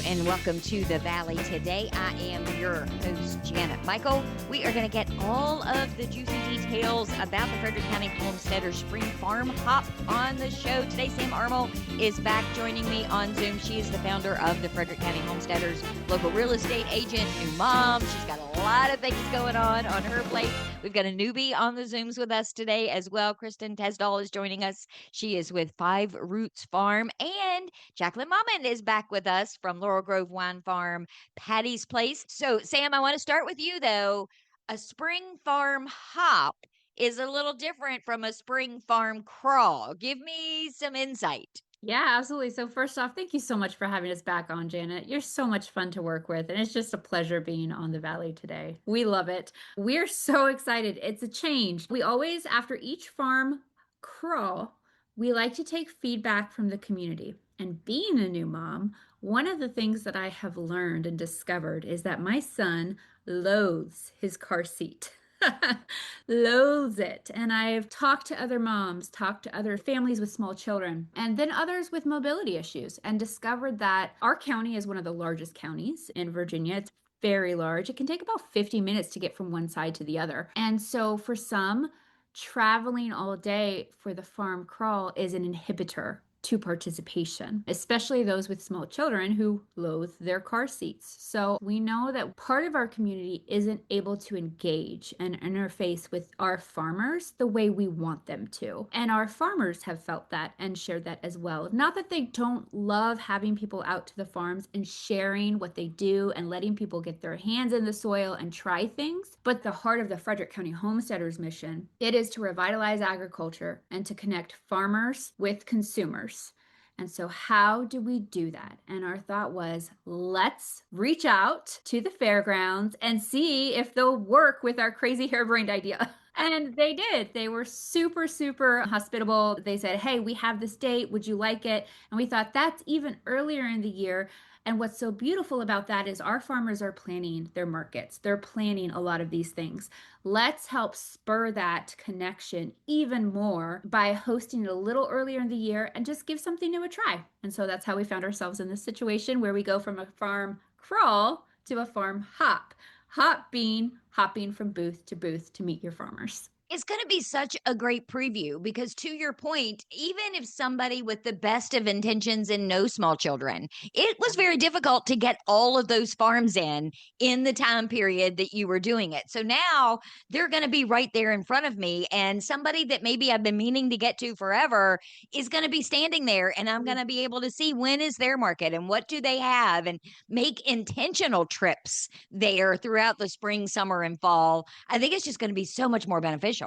and welcome to the Valley. Today, I am your host, Janet Michael. We are going to get all of the juicy details about the Frederick County Homesteaders Spring Farm Hop on the show. Today, Sam Armel is back joining me on Zoom. She is the founder of the Frederick County Homesteaders, local real estate agent, new mom. She's got a lot of things going on her plate. We've got a newbie on the Zooms with us today as well. Kristen Tesdall is joining us. She is with Five Roots Farm, and Jacqueline Momman is back with us from Laurel Grove Wine Farm, Patty's Place. So, Sam, I want to start with you, though. A spring farm hop is a little different from a spring farm crawl. Give me some insight. Yeah, absolutely. So first off, thank you so much for having us back on, Janet. You're so much fun to work with, and it's just a pleasure being on the Valley today. We love it. We're so excited. It's a change. We always, after each farm crawl, we like to take feedback from the community. And being a new mom, one of the things that I have learned and discovered is that my son loathes his car seat. Loathes it. And I've talked to other moms, talked to other families with small children, and then others with mobility issues, and discovered that our county is one of the largest counties in Virginia. It's very large. It can take about 50 minutes to get from one side to the other. And so for some, traveling all day for the farm crawl is an inhibitor to participation, especially those with small children who loathe their car seats. So we know that part of our community isn't able to engage and interface with our farmers the way we want them to. And our farmers have felt that and shared that as well. Not that they don't love having people out to the farms and sharing what they do and letting people get their hands in the soil and try things, but the heart of the Frederick County Homesteaders mission, it is to revitalize agriculture and to connect farmers with consumers. And so how do we do that? And our thought was, let's reach out to the fairgrounds and see if they'll work with our crazy harebrained idea. And they did. They were super, super hospitable. They said, hey, we have this date. Would you like it? And we thought that's even earlier in the year. And what's so beautiful about that is our farmers are planning their markets. They're planning a lot of these things. Let's help spur that connection even more by hosting it a little earlier in the year and just give something new a try. And so that's how we found ourselves in this situation where we go from a farm crawl to a farm hop. Hop being hopping from booth to meet your farmers. It's going to be such a great preview because, to your point, even if somebody with the best of intentions and no small children, it was very difficult to get all of those farms in the time period that you were doing it. So now they're going to be right there in front of me, and somebody that maybe I've been meaning to get to forever is going to be standing there, and I'm going to be able to see when is their market and what do they have, and make intentional trips there throughout the spring, summer, and fall. I think it's just going to be so much more beneficial.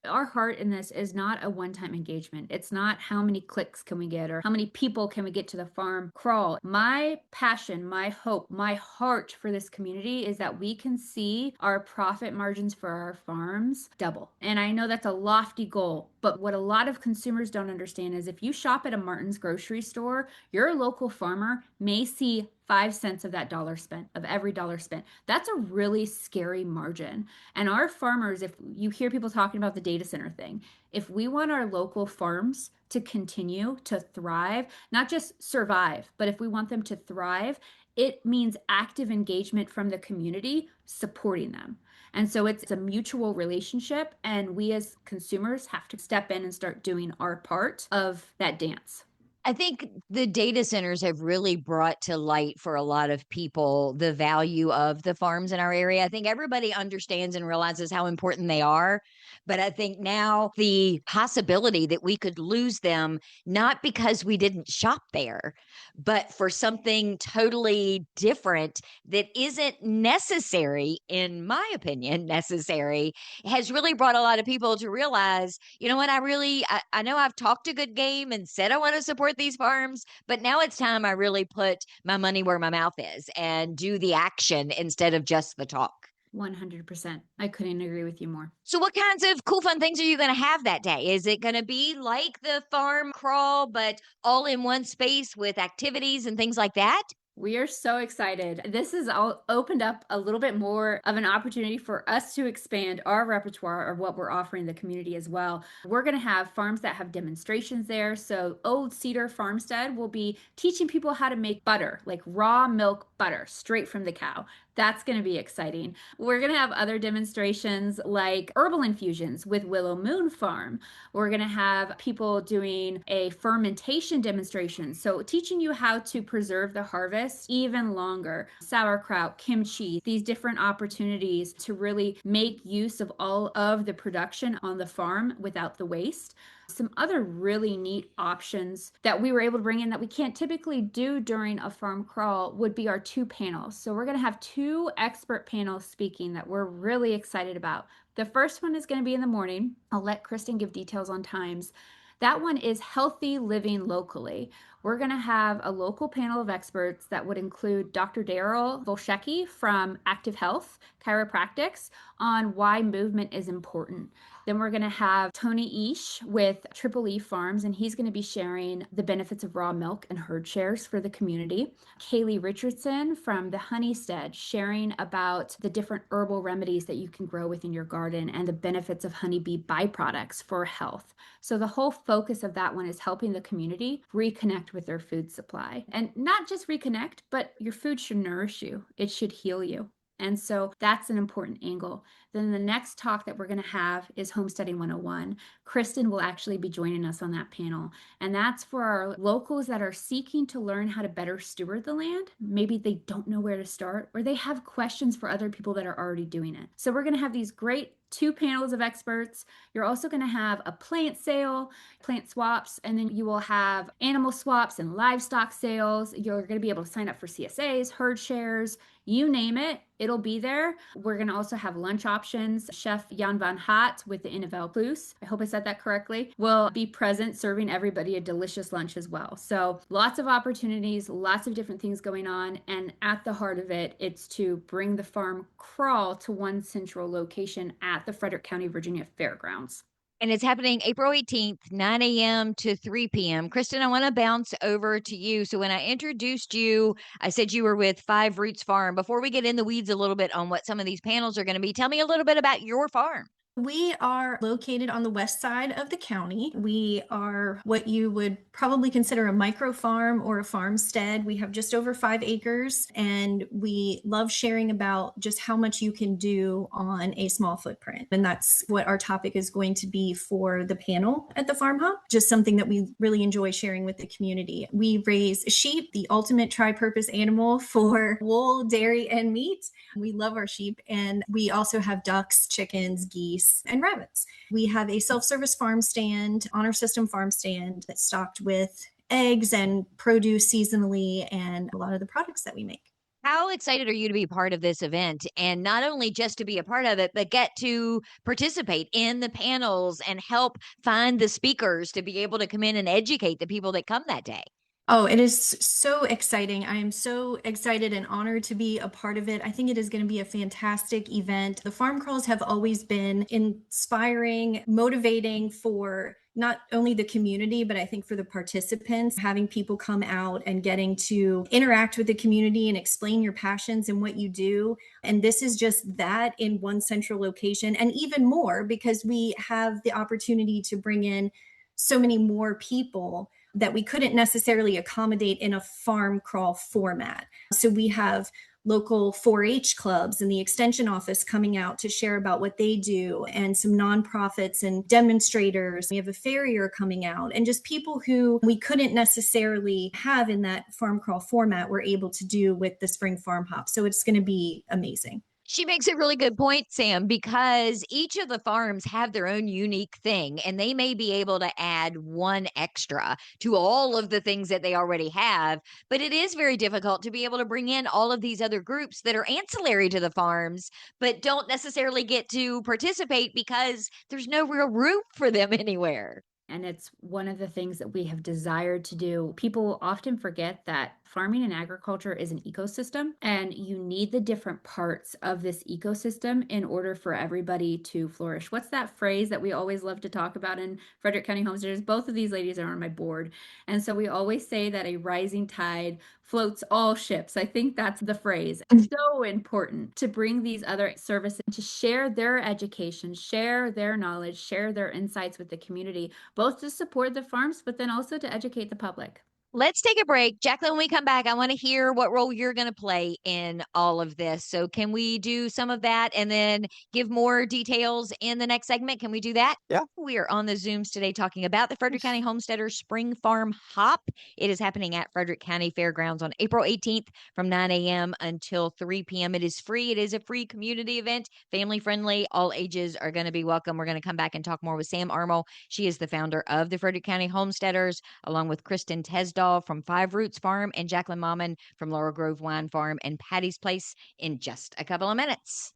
Our heart in this is not a one-time engagement. It's not how many clicks can we get or how many people can we get to the farm crawl. My passion, my hope, my heart for this community is that we can see our profit margins for our farms double. And I know that's a lofty goal, but what a lot of consumers don't understand is if you shop at a Martin's grocery store, your local farmer may see 5 cents of that dollar spent, of every dollar spent. That's a really scary margin. And our farmers, if you hear people talking about the data center thing, if we want our local farms to continue to thrive, not just survive, but if we want them to thrive, it means active engagement from the community supporting them. And so it's a mutual relationship, and we as consumers have to step in and start doing our part of that dance. I think the data centers have really brought to light for a lot of people the value of the farms in our area. I think everybody understands and realizes how important they are. But I think now the possibility that we could lose them, not because we didn't shop there, but for something totally different that isn't necessary, in my opinion, necessary, has really brought a lot of people to realize, you know what, I know I've talked a good game and said I want to support these farms, but now it's time I really put my money where my mouth is and do the action instead of just the talk. 100%. I couldn't agree with you more. So what kinds of cool, fun things are you going to have that day? Is it going to be like the farm crawl, but all in one space with activities and things like that? We are so excited. This has all opened up a little bit more of an opportunity for us to expand our repertoire of what we're offering the community as well. We're going to have farms that have demonstrations there. So, Old Cedar Farmstead will be teaching people how to make butter, like raw milk butter, straight from the cow. That's going to be exciting. We're going to have other demonstrations like herbal infusions with Willow Moon Farm. We're going to have people doing a fermentation demonstration. So, teaching you how to preserve the harvest even longer. Sauerkraut, kimchi, these different opportunities to really make use of all of the production on the farm without the waste. Some other really neat options that we were able to bring in that we can't typically do during a farm crawl would be our two panels. So, we're going to have two expert panels speaking that we're really excited about. The first one is going to be in the morning. I'll let Kristen give details on times. That one is healthy living locally. We're going to have a local panel of experts that would include Dr. Daryl Volshecki from Active Health Chiropractics on why movement is important. Then we're going to have Tony Ish with Triple E Farms, and he's going to be sharing the benefits of raw milk and herd shares for the community. Kaylee Richardson from the Honeystead sharing about the different herbal remedies that you can grow within your garden and the benefits of honeybee byproducts for health. So the whole focus of that one is helping the community reconnect with their food supply. And not just reconnect, but your food should nourish you. It should heal you. And so that's an important angle. Then the next talk that we're going to have is Homesteading 101. Kristen will actually be joining us on that panel. And that's for our locals that are seeking to learn how to better steward the land. Maybe they don't know where to start, or they have questions for other people that are already doing it. So we're going to have these great two panels of experts. You're also going to have a plant sale, plant swaps, and then you will have animal swaps and livestock sales. You're going to be able to sign up for CSAs, herd shares, you name it, it'll be there. We're going to also have lunch options. Chef Jan van Haat with the Innevel Plus, I hope I said that correctly, will be present serving everybody a delicious lunch as well. So lots of opportunities, lots of different things going on. And at the heart of it, it's to bring the farm crawl to one central location at the Frederick County, Virginia Fairgrounds. And it's happening April 18th, 9 a.m. to 3 p.m. Kristen, I want to bounce over to you. So when I introduced you, I said you were with Five Roots Farm. Before we get in the weeds a little bit on what some of these panels are going to be, tell me a little bit about your farm. We are located on the west side of the county. We are what you would probably consider a micro farm or a farmstead. We have just over 5 acres, and we love sharing about just how much you can do on a small footprint. And that's what our topic is going to be for the panel at the Farm Hub, just something that we really enjoy sharing with the community. We raise sheep, the ultimate tri-purpose animal for wool, dairy, and meat. We love our sheep, and we also have ducks, chickens, geese, and rabbits. We have a self-service farm stand, honor system farm stand that's stocked with eggs and produce seasonally and a lot of the products that we make. How excited are you to be part of this event and not only just to be a part of it, but get to participate in the panels and help find the speakers to be able to come in and educate the people that come that day? Oh, it is so exciting. I am so excited and honored to be a part of it. I think it is going to be a fantastic event. The farm crawls have always been inspiring, motivating for not only the community, but I think for the participants, having people come out and getting to interact with the community and explain your passions and what you do. And this is just that in one central location, and even more because we have the opportunity to bring in so many more people that we couldn't necessarily accommodate in a farm crawl format. So we have local 4-H clubs and the extension office coming out to share about what they do, and some nonprofits and demonstrators. We have a farrier coming out, and just people who we couldn't necessarily have in that farm crawl format we're able to do with the spring farm hop. So it's going to be amazing. She makes a really good point, Sam, because each of the farms have their own unique thing, and they may be able to add one extra to all of the things that they already have. But it is very difficult to be able to bring in all of these other groups that are ancillary to the farms, but don't necessarily get to participate because there's no real room for them anywhere. And it's one of the things that we have desired to do. People often forget that farming and agriculture is an ecosystem, and you need the different parts of this ecosystem in order for everybody to flourish. What's that phrase that we always love to talk about in Frederick County Homesteaders? Both of these ladies are on my board. And so we always say that a rising tide floats all ships. I think that's the phrase. It's so important to bring these other services to share their education, share their knowledge, share their insights with the community, both to support the farms, but then also to educate the public. Let's take a break. Jacqueline, when we come back, I want to hear what role you're going to play in all of this. So can we do some of that and then give more details in the next segment? Can we do that? Yeah. We are on the Zooms today talking about the Frederick County Homesteaders Spring Farm Hop. It is happening at Frederick County Fairgrounds on April 18th from 9 a.m. until 3 p.m. It is free. It is a free community event, family friendly. All ages are going to be welcome. We're going to come back and talk more with Sam Armel. She is the founder of the Frederick County Homesteaders, along with Kristen Tesdahl from Five Roots Farm and Jacqueline Mauman from Laurel Grove Wine Farm and Patty's Place in just a couple of minutes.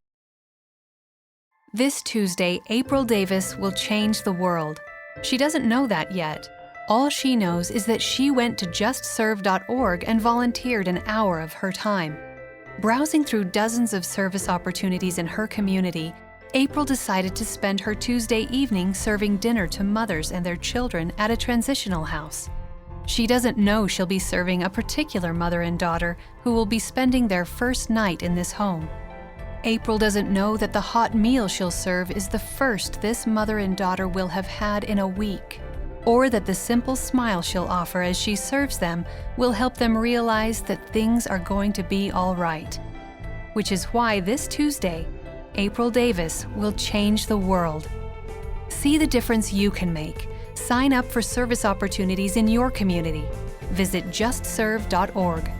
This Tuesday, April Davis will change the world. She doesn't know that yet. All she knows is that she went to justserve.org and volunteered an hour of her time. Browsing through dozens of service opportunities in her community, April decided to spend her Tuesday evening serving dinner to mothers and their children at a transitional house. She doesn't know she'll be serving a particular mother and daughter who will be spending their first night in this home. April doesn't know that the hot meal she'll serve is the first this mother and daughter will have had in a week, or that the simple smile she'll offer as she serves them will help them realize that things are going to be all right. Which is why this Tuesday, April Davis will change the world. See the difference you can make. Sign up for service opportunities in your community. Visit justserve.org.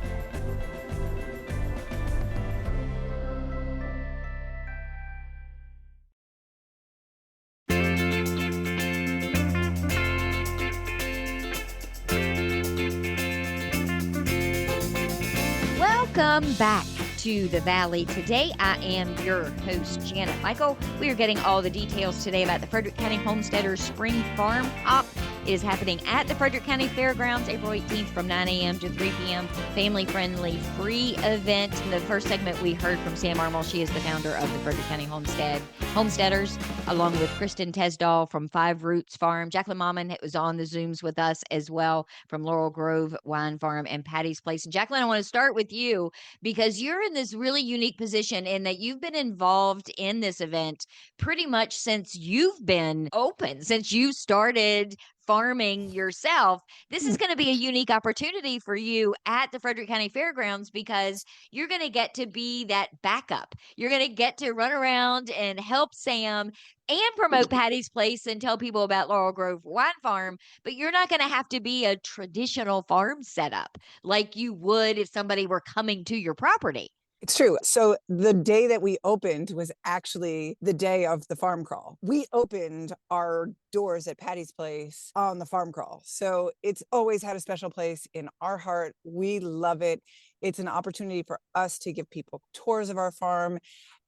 Welcome back to the Valley. Today, I am your host, Janet Michael. We are getting all the details today about the Frederick County Homesteaders Spring Farm Hop. It is happening at the Frederick County Fairgrounds, April 18th from 9 a.m. to 3 p.m. Family-friendly, free event. In the first segment, we heard from Sam Armel. She is the founder of the Frederick County Homesteaders, along with Kristen Tesdahl from Five Roots Farm. Jacqueline Mauman was on the Zooms with us as well from Laurel Grove Wine Farm and Patty's Place. And Jacqueline, I want to start with you because you're in this really unique position in that you've been involved in this event pretty much since you've been open, since you started farming yourself. This is going to be a unique opportunity for you at the Frederick County Fairgrounds because you're going to get to be that backup. You're going to get to run around and help Sam and promote Patty's Place and tell people about Laurel Grove Wine Farm, but you're not going to have to be a traditional farm setup like you would if somebody were coming to your property. It's true. So the day that we opened was actually the day of the farm crawl. We opened our doors at Patty's Place on the farm crawl. So it's always had a special place in our heart. We love it. It's an opportunity for us to give people tours of our farm.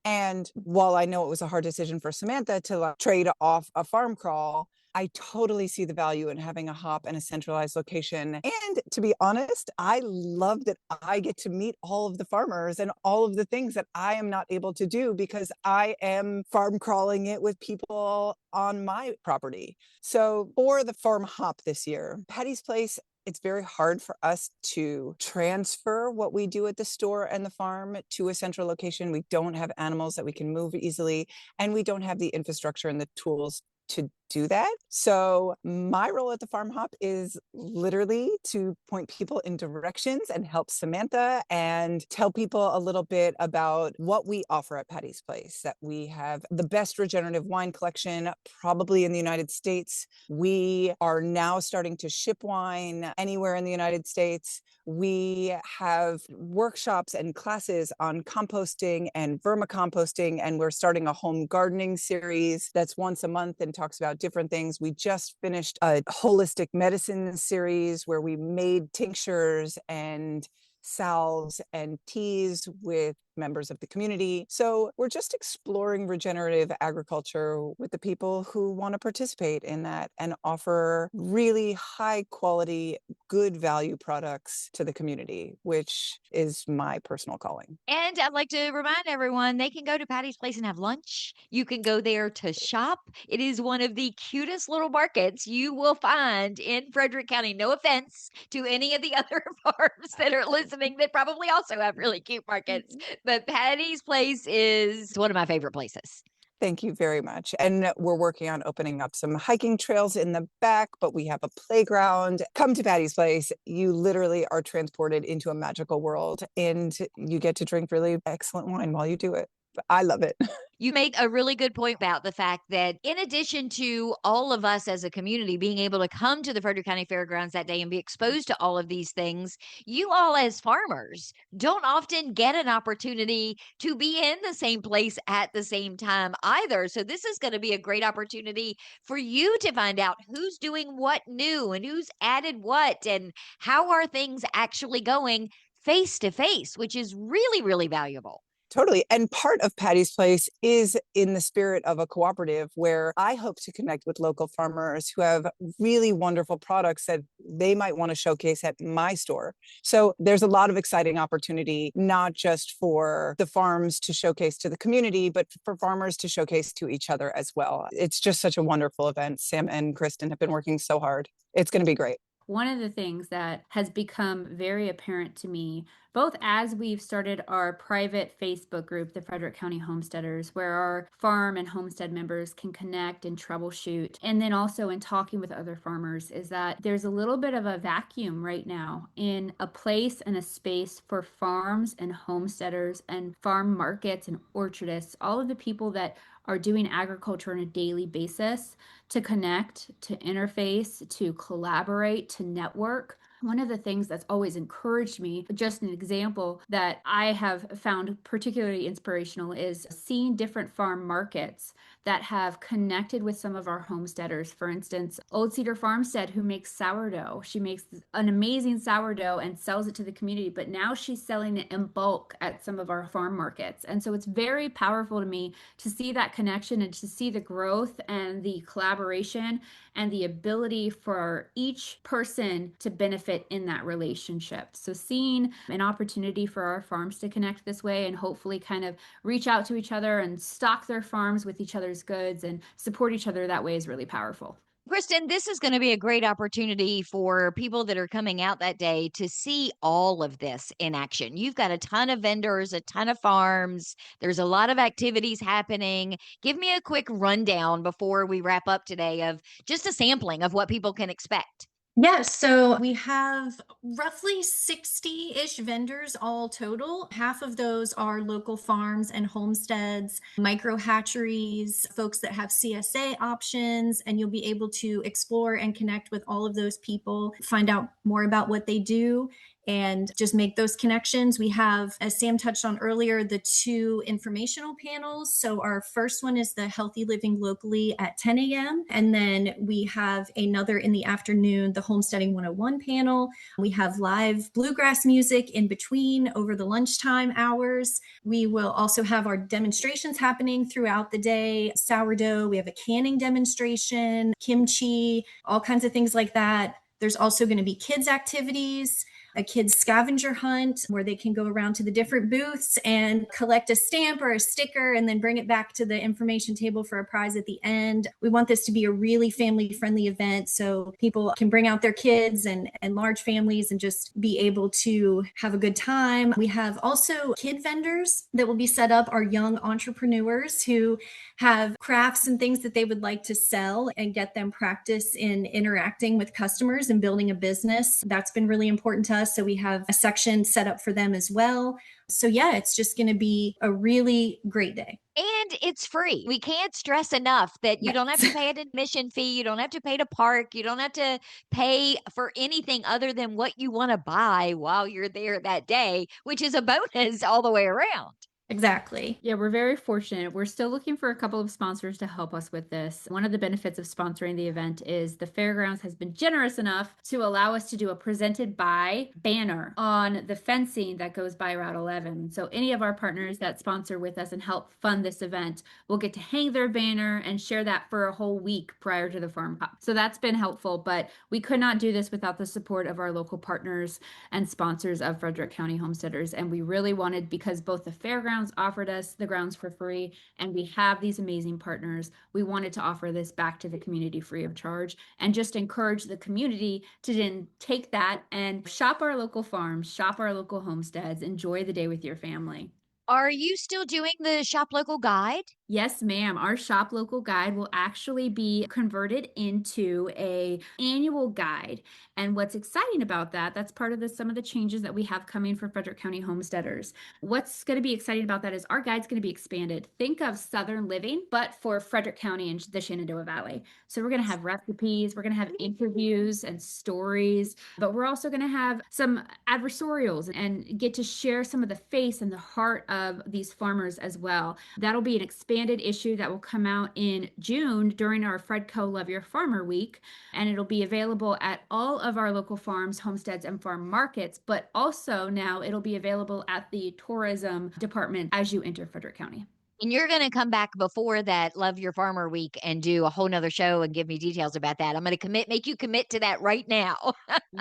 And while I know it was a hard decision for Samantha to trade off a farm crawl, I totally see the value in having a hop and a centralized location. And to be honest, I love that I get to meet all of the farmers and all of the things that I am not able to do because I am farm crawling it with people on my property. So for the farm hop this year, Patty's Place, it's very hard for us to transfer what we do at the store and the farm to a central location. We don't have animals that we can move easily, and we don't have the infrastructure and the tools to do that. So my role at the Farm Hop is literally to point people in directions and help Samantha and tell people a little bit about what we offer at Patty's Place, that we have the best regenerative wine collection probably in the United States. We are now starting to ship wine anywhere in the United States. We have workshops and classes on composting and vermicomposting, and we're starting a home gardening series that's once a month and talks about different things. We just finished a holistic medicine series where we made tinctures and salves and teas with members of the community. So we're just exploring regenerative agriculture with the people who want to participate in that and offer really high quality, good value products to the community, which is my personal calling. And I'd like to remind everyone they can go to Patty's Place and have lunch. You can go there to shop. It is one of the cutest little markets you will find in Frederick County. No offense to any of the other farms that are listening that probably also have really cute markets, but Patty's Place is one of my favorite places. Thank you very much. And we're working on opening up some hiking trails in the back, but we have a playground. Come to Patty's Place. You literally are transported into a magical world and you get to drink really excellent wine while you do it. I love it. You make a really good point about the fact that in addition to all of us as a community being able to come to the Frederick County Fairgrounds that day and be exposed to all of these things, you all as farmers don't often get an opportunity to be in the same place at the same time either. So this is going to be a great opportunity for you to find out who's doing what new and who's added what and how are things actually going face to face, which is really, really valuable. Totally. And part of Patty's Place is in the spirit of a cooperative where I hope to connect with local farmers who have really wonderful products that they might want to showcase at my store. So there's a lot of exciting opportunity, not just for the farms to showcase to the community, but for farmers to showcase to each other as well. It's just such a wonderful event. Sam and Kristen have been working so hard. It's going to be great. One of the things that has become very apparent to me, both as we've started our private Facebook group, the Frederick County Homesteaders, where our farm and homestead members can connect and troubleshoot, and then also in talking with other farmers, is that there's a little bit of a vacuum right now in a place and a space for farms and homesteaders and farm markets and orchardists, all of the people that are doing agriculture on a daily basis to connect, to interface, to collaborate, to network. One of the things that's always encouraged me, just an example that I have found particularly inspirational, is seeing different farm markets that have connected with some of our homesteaders. For instance, Old Cedar Farmstead, who makes sourdough. She makes an amazing sourdough and sells it to the community, but now she's selling it in bulk at some of our farm markets. And so it's very powerful to me to see that connection and to see the growth and the collaboration and the ability for each person to benefit in that relationship. So seeing an opportunity for our farms to connect this way and hopefully kind of reach out to each other and stock their farms with each other's goods and support each other that way is really powerful. Kristen, this is going to be a great opportunity for people that are coming out that day to see all of this in action. You've got a ton of vendors, a ton of farms. There's a lot of activities happening. Give me a quick rundown before we wrap up today of just a sampling of what people can expect. Yes, so we have roughly 60-ish vendors all total. Half of those are local farms and homesteads, micro hatcheries, folks that have CSA options, and you'll be able to explore and connect with all of those people, find out more about what they do, and just make those connections. We have, as Sam touched on earlier, the 2 informational panels. So our first one is the Healthy Living Locally at 10 a.m. And then we have another in the afternoon, the Homesteading 101 panel. We have live bluegrass music in between over the lunchtime hours. We will also have our demonstrations happening throughout the day. Sourdough, we have a canning demonstration, kimchi, all kinds of things like that. There's also going to be kids activities, a kids scavenger hunt where they can go around to the different booths and collect a stamp or a sticker and then bring it back to the information table for a prize at the end. We want this to be a really family friendly event so people can bring out their kids and large families and just be able to have a good time. We have also kid vendors that will be set up, our young entrepreneurs who have crafts and things that they would like to sell and get them practice in interacting with customers and building a business. That's been really important to us. So we have a section set up for them as well. So yeah, it's just going to be a really great day. And it's free. We can't stress enough that you don't have to pay an admission fee. You don't have to pay to park. You don't have to pay for anything other than what you want to buy while you're there that day, which is a bonus all the way around. Exactly. Yeah, we're very fortunate. We're still looking for a couple of sponsors to help us with this. One of the benefits of sponsoring the event is the Fairgrounds has been generous enough to allow us to do a presented by banner on the fencing that goes by Route 11. So any of our partners that sponsor with us and help fund this event will get to hang their banner and share that for a whole week prior to the farm hop. So that's been helpful, but we could not do this without the support of our local partners and sponsors of Frederick County Homesteaders. And we really wanted, because both the Fairgrounds offered us the grounds for free and we have these amazing partners, we wanted to offer this back to the community free of charge and just encourage the community to then take that and shop our local farms, shop our local homesteads, enjoy the day with your family. Are you still doing the Shop Local Guide? Yes, ma'am. Our Shop Local Guide will actually be converted into a annual guide. And what's exciting about that, that's part of some of the changes that we have coming for Frederick County Homesteaders. What's going to be exciting about that is our guide's going to be expanded. Think of Southern living, but for Frederick County and the Shenandoah Valley. So we're going to have recipes, we're going to have interviews and stories, but we're also going to have some adversarials and get to share some of the face and the heart of these farmers as well. That'll be an expanded issue that will come out in June during our Fredco Love Your Farmer Week, and it'll be available at all of our local farms, homesteads, and farm markets, but also now it'll be available at the tourism department as you enter Frederick County. And you're going to come back before that Love Your Farmer Week and do a whole nother show and give me details about that. I'm going to make you commit to that right now.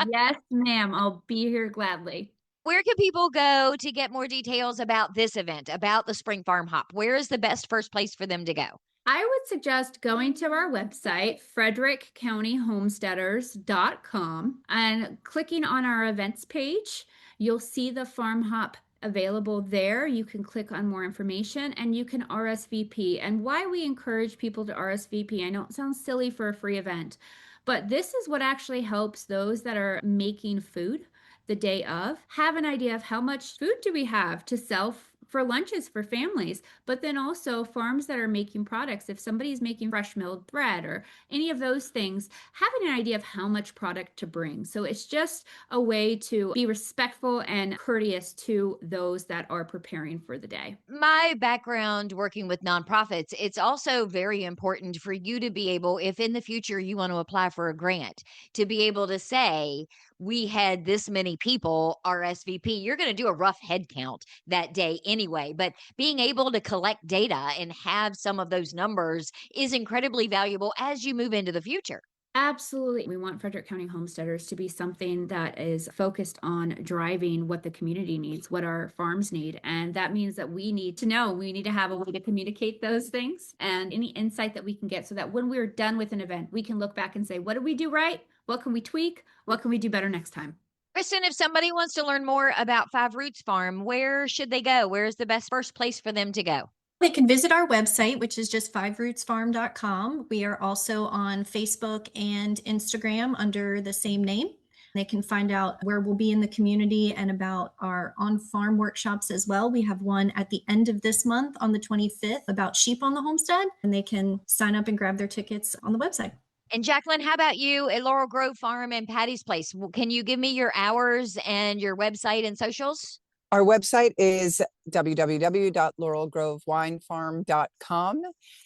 Yes, ma'am. I'll be here gladly. Where can people go to get more details about this event, about the Spring Farm Hop? Where is the best first place for them to go? I would suggest going to our website, frederickcountyhomesteaders.com, and clicking on our events page. You'll see the Farm Hop available there. You can click on more information and you can RSVP. And why we encourage people to RSVP, I know it sounds silly for a free event, but this is what actually helps those that are making food the day of have an idea of how much food do we have to sell for lunches for families, but then also farms that are making products. If somebody's making fresh milled bread or any of those things, having an idea of how much product to bring. So it's just a way to be respectful and courteous to those that are preparing for the day. My background working with nonprofits, it's also very important for you to be able, if in the future you want to apply for a grant, to be able to say, we had this many people RSVP. You're going to do a rough head count that day anyway, but being able to collect data and have some of those numbers is incredibly valuable as you move into the future. Absolutely. We want Frederick County Homesteaders to be something that is focused on driving what the community needs, what our farms need. And that means that we need to know, we need to have a way to communicate those things and any insight that we can get so that when we're done with an event, we can look back and say, what did we do right? What can we tweak? What can we do better next time? Kristen, if somebody wants to learn more about Five Roots Farm, where should they go? Where's the best first place for them to go? They can visit our website, which is just fiverootsfarm.com. We are also on Facebook and Instagram under the same name. They can find out where we'll be in the community and about our on-farm workshops as well. We have one at the end of this month on the 25th about sheep on the homestead, and they can sign up and grab their tickets on the website. And Jacqueline, how about you at Laurel Grove Farm and Patty's Place? Can you give me your hours and your website and socials? Our website is www.laurelgrovewinefarm.com,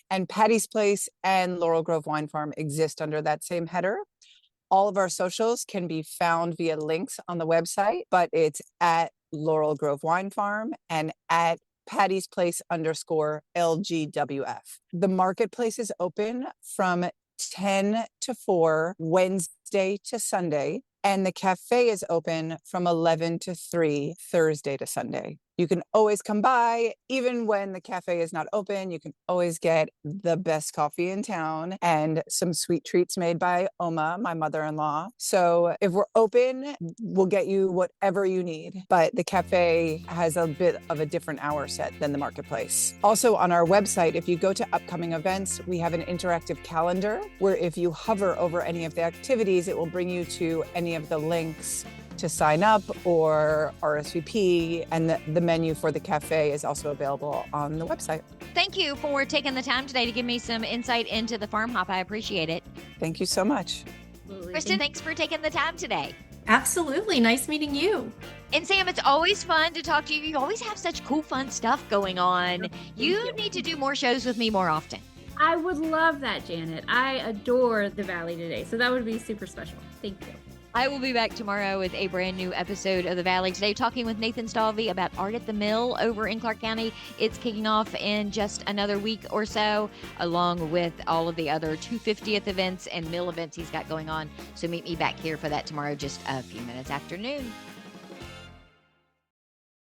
and Patty's Place and Laurel Grove Wine Farm exist under that same header. All of our socials can be found via links on the website, but it's at Laurel Grove Wine Farm and at Patty's Place _LGWF. The marketplace is open from 10 to 4 Wednesday to Sunday, and the cafe is open from 11 to 3 Thursday to Sunday. You can always come by, even when the cafe is not open. You can always get the best coffee in town and some sweet treats made by Oma, my mother-in-law. So if we're open, we'll get you whatever you need. But the cafe has a bit of a different hour set than the marketplace. Also on our website, if you go to upcoming events, we have an interactive calendar where if you hover over any of the activities, it will bring you to any of the links to sign up or RSVP, and the menu for the cafe is also available on the website. Thank you for taking the time today to give me some insight into the Farm Hop. I appreciate it. Thank you so much. Absolutely. Kristen, thanks for taking the time today. Absolutely. Nice meeting you. And Sam, it's always fun to talk to you. You always have such cool, fun stuff going on. You need to do more shows with me more often. I would love that, Janet. I adore the Valley today, so that would be super special. Thank you. I will be back tomorrow with a brand new episode of The Valley. Today, talking with Nathan Stalvey about Art at the Mill over in Clark County. It's kicking off in just another week or so, along with all of the other 250th events and mill events he's got going on. So meet me back here for that tomorrow, just a few minutes after noon.